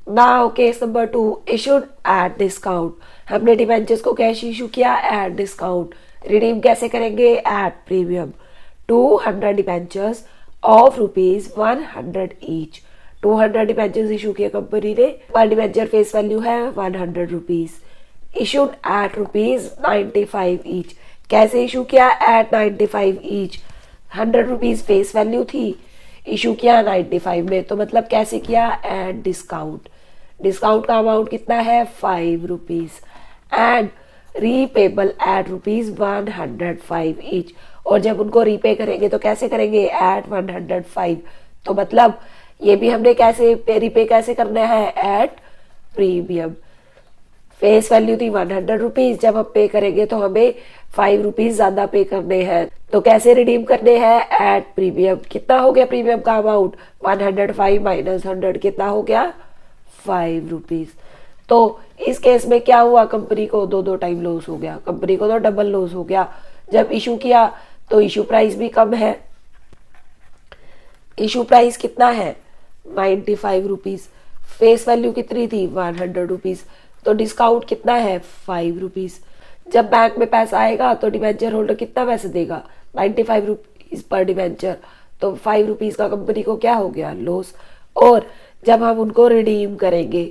Now case number 2, issued at discount. हमने debentures को cash issue किया एट डिस्काउंट। रिडीम कैसे करेंगे? At premium. 200 debentures of ₹100 each. 200 debentures issue किए company ने, पर डिबेंचर फेस वैल्यू है ₹100। Issued at ₹95 each. कैसे इशू किया? At 95 each. ₹100 फेस वैल्यू थी, इशू किया 95 में, तो मतलब कैसे किया? At discount. डिस्काउंट का अमाउंट कितना है? ₹5 एंड रीपेबल एट ₹105 ईच। और जब उनको रीपे करेंगे तो कैसे करेंगे? एट 105। तो मतलब ये भी हमने कैसे रीपे कैसे करना है? At premium. फेस वैल्यू थी ₹100, जब हम पे करेंगे तो हमें ₹5 ज्यादा पे करने हैं। तो कैसे रिडीम करने हैं? At premium. कितना हो गया प्रीमियम का अमाउंट? 105 माइनस 100 कितना हो गया? ₹5। तो इस केस में क्या हुआ? कंपनी को दो दो टाइम लॉस हो गया, कंपनी को तो डबल लॉस हो गया। जब इशू किया तो इशू प्राइस भी कम है। इशू प्राइस कितना है? ₹95। फेस वैल्यू कितनी थी? ₹100। तो डिस्काउंट कितना है? ₹5। जब बैंक में पैसा आएगा तो डिबेंचर होल्डर कितना पैसे देगा? ₹95 पर डिबेंचर। तो ₹5 का कंपनी को क्या हो गया? लॉस। और जब हम उनको रिडीम करेंगे,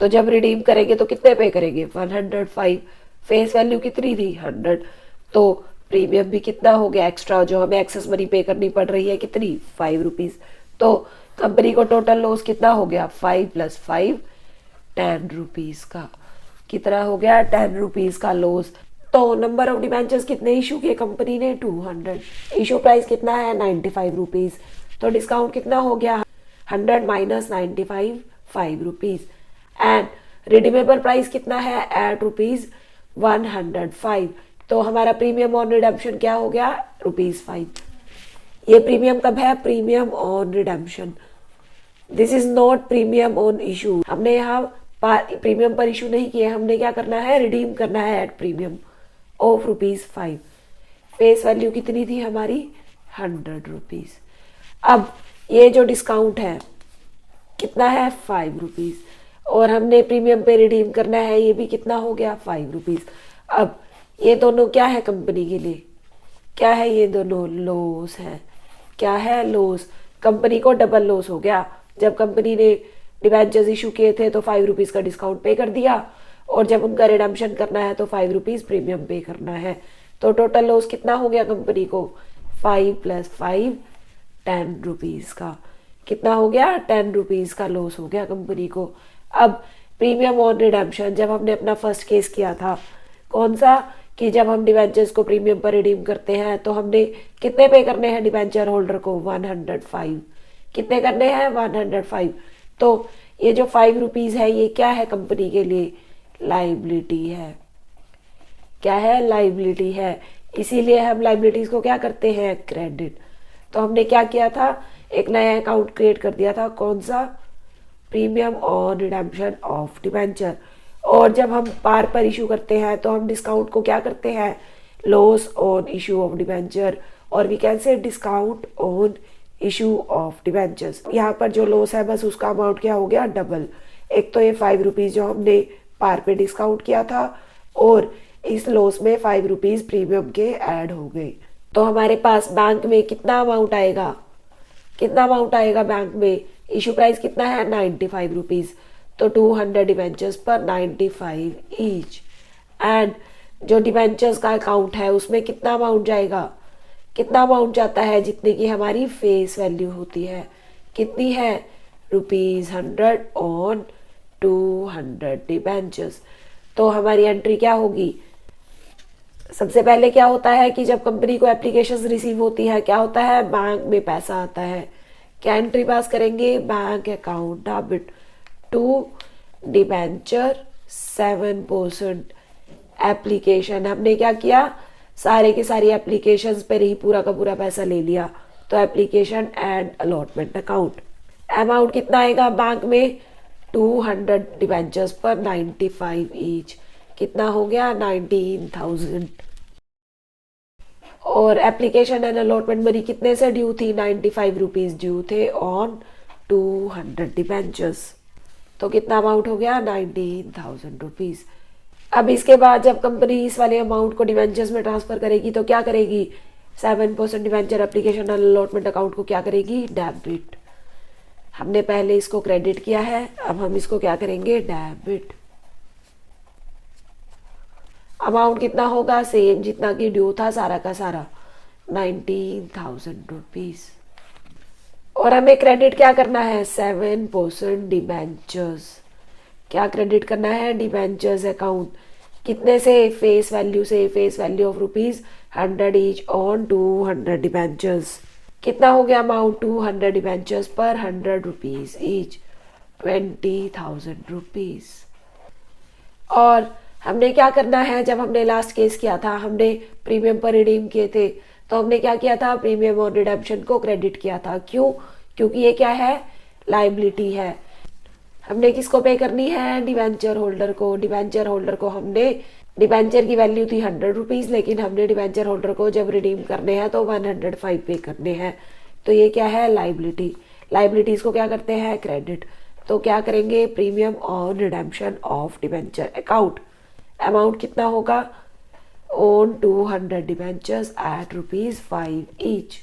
तो जब रिडीम करेंगे तो कितने पे करेंगे? 105। फेस वैल्यू कितनी थी? 100। तो प्रीमियम भी कितना हो गया एक्स्ट्रा, जो हमें एक्सेस मनी पे करनी पड़ रही है, कितनी? ₹5। तो कंपनी को टोटल लॉस कितना हो गया? 5 + 5 ₹10 का। कितना हो गया? ₹10 का लॉस। तो नंबर ऑफ डिबेंचर्स कितने इशू किए कंपनी ने? 200। इशू प्राइस कितना है? ₹95। तो डिस्काउंट कितना हो गया? 100 माइनस 95, ₹5। एंड रिडीमेबल प्राइस कितना है? एट ₹105। तो हमारा प्रीमियम ऑन रिडेम्पशन क्या हो गया? ₹5। ये प्रीमियम कब है? Premium on redemption. This is not premium on issue. हमने यहाँ प्रीमियम पर इशू नहीं किए, हमने क्या करना है? रिडीम करना है at premium of ₹5। Face value कितनी थी हमारी? ₹100। अब ये जो डिस्काउंट है कितना है? ₹5। और हमने प्रीमियम पे रिडीम करना है, ये भी कितना हो गया? ₹5। अब ये दोनों क्या है कंपनी के लिए? क्या है ये दोनों? लॉस है। क्या है? लॉस। कंपनी को डबल लॉस हो गया। जब कंपनी ने डिबेंचर्स इशू किए थे तो ₹5 का डिस्काउंट पे कर दिया, और जब उनका रिडम्पशन करना है तो ₹5 प्रीमियम पे करना है। तो टोटल लॉस कितना हो गया कंपनी को? 5 + 5 ₹10 का। कितना हो गया? ₹10 का लॉस हो गया कंपनी को। अब प्रीमियम ऑन रिडम्पशन, जब हमने अपना फर्स्ट केस किया था, कौन सा? कि जब हम डिबेंचर्स को प्रीमियम पर रिडीम करते हैं तो हमने कितने पे करने हैं डिबेंचर होल्डर को? 105। कितने करने हैं? 105। तो ये जो ₹5 है ये क्या है कंपनी के लिए? लाइबिलिटी है। क्या है? लाइबिलिटी है। इसीलिए हम लाइबिलिटीज को क्या करते हैं? क्रेडिट। तो हमने क्या किया था? एक नया अकाउंट क्रिएट कर दिया था। कौन सा? Premium on redemption of debenture. और जब हम पार पर इशू करते हैं तो हम डिस्काउंट को क्या करते हैं? Loss on issue of debenture, और we can say discount on issue of debentures. यहाँ पर जो लॉस है बस उसका अमाउंट क्या हो गया? डबल। एक तो ये ₹5 जो हमने पार पे डिस्काउंट किया था, और इस लॉस में ₹5 प्रीमियम के ऐड हो गए। तो हमारे पास बैंक में कितना अमाउंट आएगा? कितना अमाउंट आएगा बैंक में? इशू प्राइस कितना है? ₹95। तो 200 डिबेंचर्स पर 95 ईच। एंड जो डिबेंचर्स का अकाउंट है उसमें कितना अमाउंट जाएगा? कितना अमाउंट जाता है? जितनी की हमारी फेस वैल्यू होती है। कितनी है? ₹100 ऑन 200 डिबेंचर्स। तो हमारी एंट्री क्या होगी? सबसे पहले क्या होता है कि जब कंपनी को एप्लीकेशन रिसीव होती है, क्या होता है? बैंक में पैसा आता है। क्या एंट्री पास करेंगे? Bank account debit to debenture 7%। Application, हमने क्या किया? सारे के सारी एप्लीकेशंस पर ही पूरा का पूरा पैसा ले लिया। तो application and allotment account. Amount कितना आएगा बैंक में? 200 डिबेंचर्स पर 95 ईच। कितना हो गया? 19,000। और एप्लीकेशन एंड अलॉटमेंट मनी कितने से ड्यू थी? ₹95 ड्यू थे ऑन 200 डिबेंचर्स। तो कितना अमाउंट हो गया 19,000 रुपीज। अब इसके बाद जब कंपनी इस वाले अमाउंट को डिवेंचर्स में ट्रांसफर करेगी तो क्या करेगी, 7% डिवेंचर एप्लीकेशन अलॉटमेंट अकाउंट को क्या करेगी, डेबिट। हमने पहले इसको क्रेडिट किया है, अब हम इसको क्या करेंगे, डेबिट। अमाउंट कितना होगा, सेम जितना कि ड्यू था सारा का सारा, 19,000 रुपीज। और हमें क्रेडिट क्या करना है, 7% डिबेंचर्स। क्या क्रेडिट करना है, डिबेंचर्स अकाउंट। कितने से, फेस वैल्यू से, face value of ₹100 each on 200 debentures. कितना हो गया अमाउंट, 200 डिबेंचर्स पर ₹100 ईच, 20,000 रुपीज। और हमने क्या करना है, जब हमने लास्ट केस किया था, हमने प्रीमियम पर रिडीम किए थे, तो हमने क्या किया था, प्रीमियम और रिडेम्पशन को क्रेडिट किया था। क्यों, क्योंकि ये क्या है, लाइबिलिटी है। हमने किसको पे करनी है, डिवेंचर होल्डर को। डिवेंचर होल्डर को हमने, डिवेंचर की वैल्यू थी ₹100, लेकिन हमने डिवेंचर होल्डर को जब रिडीम करने हैं तो 105 पे करने हैं। तो ये क्या है, लाइबिलिटी। लाइबिलिटीज को क्या करते हैं, क्रेडिट। तो क्या करेंगे, premium on redemption of debenture account. Amount कितना होगा, ऑन 200 डिवेंचर्स एट ₹5 ईच।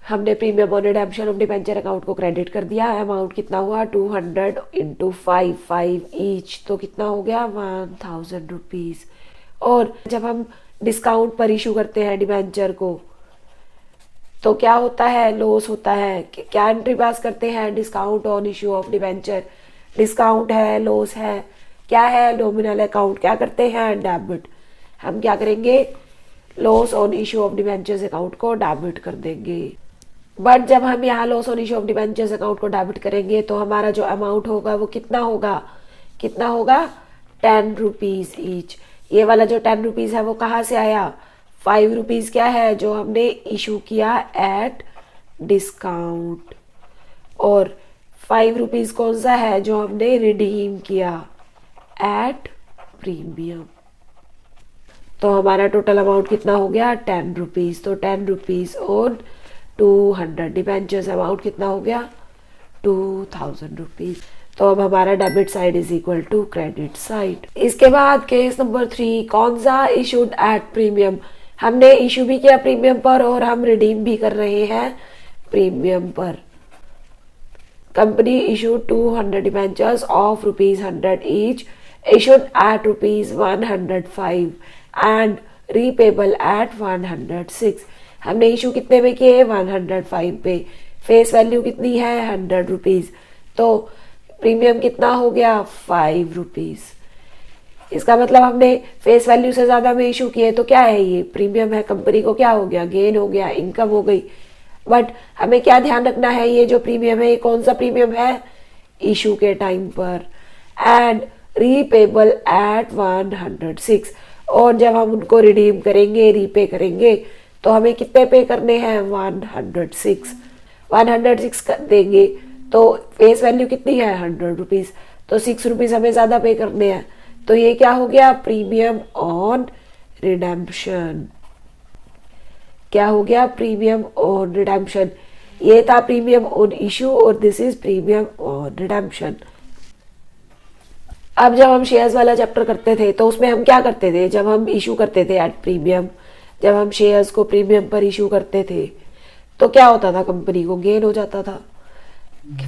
हमने premium on redemption of debenture account को क्रेडिट कर दिया। अमाउंट कितना हुआ, 200 इंटू 5 ईच, तो कितना हो गया, 1,000 रुपीज। और जब हम डिस्काउंट पर इशू करते हैं डिवेंचर को तो क्या होता है, लॉस होता है। क्या एंट्री पास करते हैं, discount on issue of debenture. Discount है, लॉस है, क्या है, नॉमिनल अकाउंट। क्या करते हैं, डेबिट। हम क्या करेंगे, loss on issue of debentures account को डेबिट कर देंगे। बट जब हम यहाँ loss on issue of debentures account को डेबिट करेंगे तो हमारा जो अमाउंट होगा वो कितना होगा, कितना होगा, ₹10 ईच। ये वाला जो ₹10 है वो कहाँ से आया, ₹5 क्या है, जो हमने इशू किया एट डिस्काउंट। और ₹5 कौन सा है, जो हमने रिडीम किया एट प्रीमियम। तो हमारा टोटल अमाउंट कितना हो गया, ₹10। तो ₹10 और 200 डिबेंचर्स, अमाउंट कितना हो गया, 2,000 रुपीज। तो अब हमारा debit side is equal to credit side. इसके बाद केस नंबर 3, कौन सा, इशूड एट प्रीमियम। हमने इशू भी किया प्रीमियम पर और हम रिडीम भी कर रहे हैं प्रीमियम पर। Company issued 200 debentures of ₹100 each, issued at ₹105 and repayable at 106। हमने इशू कितने में किए, 105 पे। फेस वैल्यू कितनी है, ₹100। तो प्रीमियम कितना हो गया, ₹5। इसका मतलब हमने फेस वैल्यू से ज्यादा में इशू किए तो क्या है, ये प्रीमियम है, कंपनी को क्या हो गया, गेन हो गया, इनकम हो गई। बट हमें क्या ध्यान रखना है, ये जो प्रीमियम है ये कौन सा प्रीमियम है, इशू के टाइम पर, एंड रीपेबल एट 106। और जब हम उनको रिडीम करेंगे, रीपे करेंगे, तो हमें कितने पे करने हैं, 106 कर देंगे। तो फेस वैल्यू कितनी है, ₹100। तो ₹6 हमें ज्यादा पे करने हैं। तो ये क्या हो गया, प्रीमियम ऑन रिडेम्पशन। क्या हो गया, प्रीमियम ऑन रिडेम्पशन। ये था प्रीमियम ऑन इशू और this is premium on redemption. अब जब हम शेयर्स वाला चैप्टर करते थे तो उसमें हम क्या करते थे, जब हम इशू करते थे एट प्रीमियम, जब हम शेयर्स को प्रीमियम पर इशू करते थे तो क्या होता था, कंपनी को गेन हो जाता था,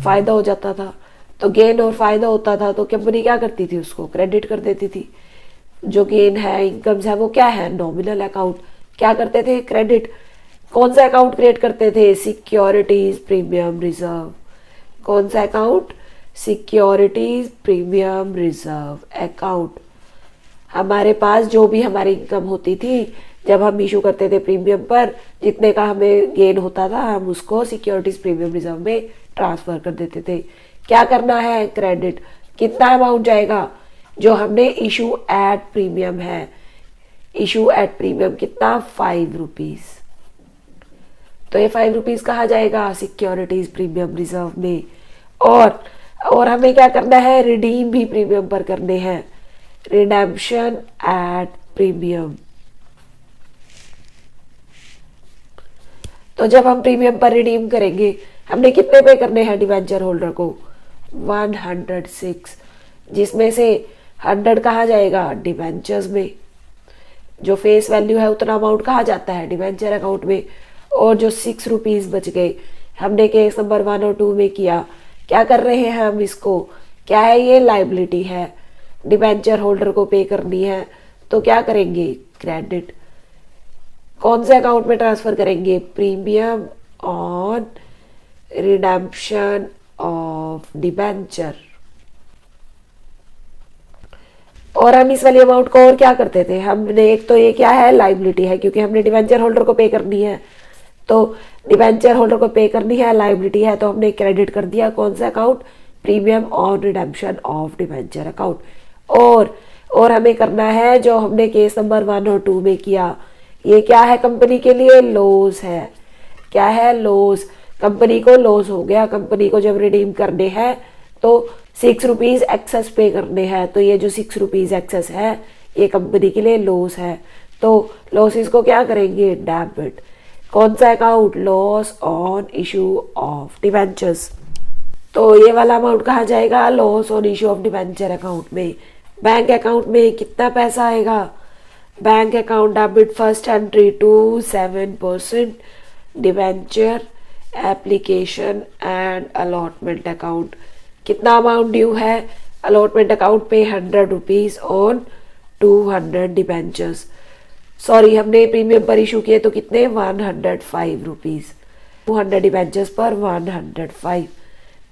फायदा हो जाता था। तो गेन और फायदा होता था तो कंपनी क्या करती थी, उसको क्रेडिट कर देती थी। जो गेन है, इनकम्स है, वो क्या है, नॉमिनल अकाउंट। क्या करते थे, क्रेडिट। कौन सा अकाउंट क्रिएट करते थे, सिक्योरिटीज प्रीमियम रिजर्व। कौन सा account, securities premium reserve account. हमारे पास जो भी हमारी इनकम होती थी जब हम इशू करते थे प्रीमियम पर, जितने का हमें गेन होता था हम उसको सिक्योरिटीज प्रीमियम रिजर्व में ट्रांसफर कर देते थे। क्या करना है, क्रेडिट। कितना अमाउंट जाएगा, जो हमने इशू एट प्रीमियम है, इशू एट प्रीमियम कितना, ₹5। तो ये ₹5 कहाँ जाएगा, सिक्योरिटीज प्रीमियम रिजर्व में। और हमें क्या करना है, रिडीम भी प्रीमियम पर करने हैं, रिडेम्पशन एट प्रीमियम। तो जब हम प्रीमियम पर रिडीम करेंगे हमने कितने पे करने हैं डिबेंचर होल्डर को? 106, जिसमें से 100 कहा जाएगा डिबेंचर्स में, जो फेस वैल्यू है उतना अमाउंट कहा जाता है डिबेंचर अकाउंट में, और जो 6 रुपीज बच गए हमने केस नंबर 1 और 2 में किया, क्या कर रहे हैं हम इसको? क्या है ये? लाइबिलिटी है, डिबेंचर होल्डर को पे करनी है, तो क्या करेंगे? क्रेडिट। कौन से अकाउंट में ट्रांसफर करेंगे? Premium on redemption of debenture. और हम इस वाली अमाउंट को और क्या करते थे? हमने एक तो ये क्या है? लाइबिलिटी है, क्योंकि हमने डिबेंचर होल्डर को पे करनी है, तो डिबेंचर होल्डर को पे करनी है, लाइबिलिटी है, तो हमने क्रेडिट कर दिया कौन सा account? Premium on redemption of debenture account. और हमें करना है जो हमने केस नंबर 1 और 2 में किया, ये क्या है? कंपनी के लिए लॉस है। क्या है? लॉस। कंपनी को लॉस हो गया, कंपनी को जब रिडीम करने हैं तो 6 रुपीज एक्सेस पे करने हैं, तो ये जो 6 रुपीज एक्सेस है ये कंपनी के लिए लॉस है, तो लॉसेस को क्या करेंगे? डेबिट। कौन सा account? Loss on issue of debentures. तो ये वाला अमाउंट कहा जाएगा? Loss on issue of debenture account में। बैंक अकाउंट में कितना पैसा आएगा? Bank account debit first entry to 7% debenture application and allotment account. कितना अमाउंट ड्यू है? अलॉटमेंट अकाउंट पे 100 रुपीज ऑन 200 डिबेंचर्स। सॉरी, हमने प्रीमियम पर इशू किए तो कितने? 105 रुपीज। 200 डिबेंचर्स पर 105,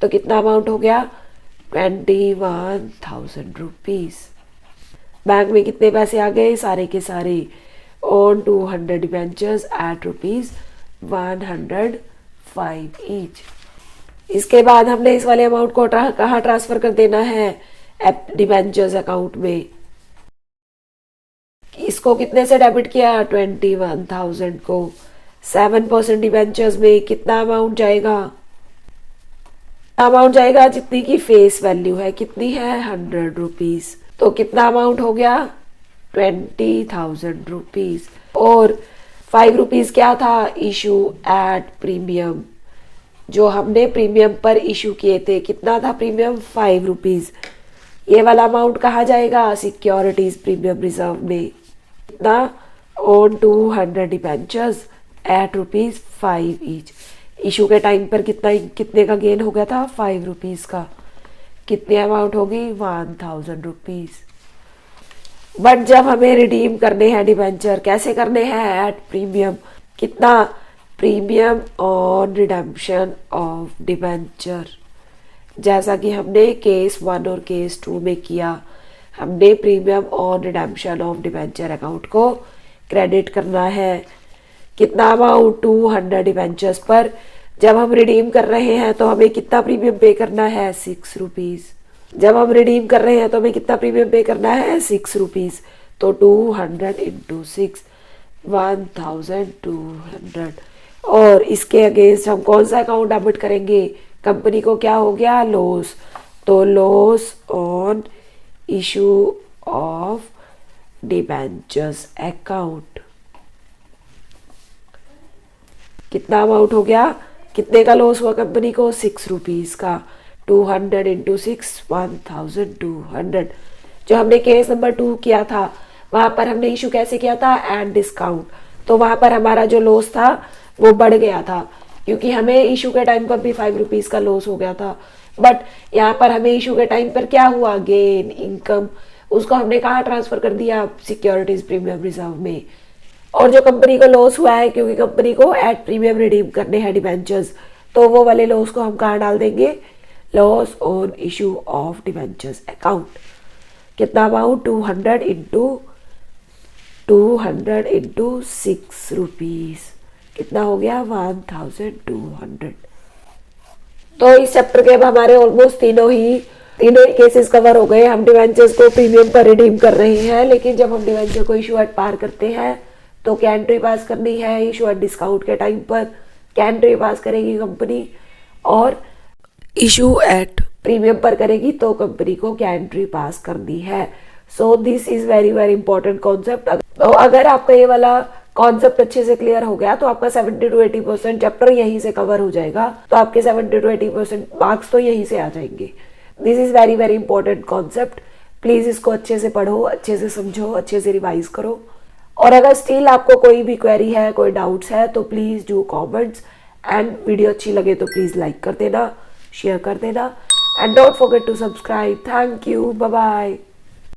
तो कितना अमाउंट हो गया? 21,000 रुपीज। बैंक में कितने पैसे आ गए? सारे के सारे ऑन 200 डिबेंचर्स एट ₹105 ईच। इसके बाद हमने इस वाले अमाउंट को कहाँ ट्रांसफर कर देना है? डिबेंचर्स अकाउंट में। इसको कितने से डेबिट किया? 21,000 को। 7% डिबेंचर्स में कितना अमाउंट जाएगा? अमाउंट जाएगा जितनी की फेस वैल्यू है, कितनी है? 100 रुपीज। तो कितना अमाउंट हो गया? 20,000 रुपीज। और 5 रुपीज क्या था? इशू एट प्रीमियम, जो हमने प्रीमियम पर इशू किए थे। कितना था प्रीमियम? 5 रुपीज। ये वाला अमाउंट कहा जाएगा? सिक्योरिटीज प्रीमियम रिजर्व में। कितना? On 200 debentures at ₹5 each. Issue के टाइम पर कितने का गेन हो गया था? 5 रुपीज का। कितनी अमाउंट होगी? 1,000 रुपीज। बट जब हमें रिडीम करने हैं डिबेंचर, कैसे करने हैं? At premium. कितना? Premium on redemption of debenture. जैसा कि हमने केस 1 और केस 2 में किया, हमने premium on redemption of debenture account को क्रेडिट करना है। कितना अमाउंट? 200 डिबेंचर्स पर जब हम रिडीम कर रहे हैं तो हमें कितना प्रीमियम पे करना है? 6 रुपीज। जब हम रिडीम कर रहे हैं तो हमें कितना प्रीमियम पे करना है? 6 रुपीज। तो 200 इंटू 6, 1,200। और इसके अगेंस्ट हम कौन सा अकाउंट डेबिट करेंगे? कंपनी को क्या हो गया? लॉस। तो loss on issue of debentures account. कितना अमाउंट हो गया? कितने का लॉस हुआ कंपनी को? 6 रुपीज का। 200 इंटू 6, 1,200। जो हमने केस नंबर 2 किया था वहां पर हमने इशू कैसे किया था? At discount. तो वहां पर हमारा जो लॉस था वो बढ़ गया था, क्योंकि हमें इशू के टाइम पर भी 5 रुपीज का लॉस हो गया था। बट यहाँ पर हमें इशू के टाइम पर क्या हुआ? Gain, income. उसको हमने कहाँ ट्रांसफर कर दिया? सिक्योरिटीज प्रीमियम रिजर्व में। और जो कंपनी को लॉस हुआ है, क्योंकि कंपनी को एट प्रीमियम रिडीम करने हैं डिबेंचर्स, तो वो वाले लॉस को हम कहाँ डाल देंगे? Loss on issue of debentures account. कितना अमाउंट? 200 into 6 rupees. कितना हो गया? 1,200। तो इस चैप्टर के अब हमारे ऑलमोस्ट तीनों ही केसेस कवर हो गए। हम डिवेंचर्स को प्रीमियम पर रिडीम कर रहे हैं, लेकिन जब हम डिवेंचर को इशू एट पार करते हैं तो क्या एंट्री पास करनी है? इशू एट डिस्काउंट के टाइम पर क्या एंट्री पास करेगी कंपनी, और इशू एट प्रीमियम पर करेगी तो कंपनी को क्या एंट्री पास करनी है। So this is very very important concept. तो अगर आपका ये वाला कॉन्सेप्ट अच्छे से क्लियर हो गया तो आपका 70 to 80% चैप्टर यहीं से कवर हो जाएगा, तो आपके 70 to 80% मार्क्स तो यहीं से आ जाएंगे। This is very very important concept. Please इसको अच्छे से पढ़ो, अच्छे से समझो, अच्छे से रिवाइज करो। और अगर स्टिल आपको कोई भी क्वेरी है, कोई डाउट्स है, तो please do comments and video अच्छी लगे तो प्लीज लाइक कर देना, शेयर कर देना and don't forget to subscribe. Thank you, bye bye.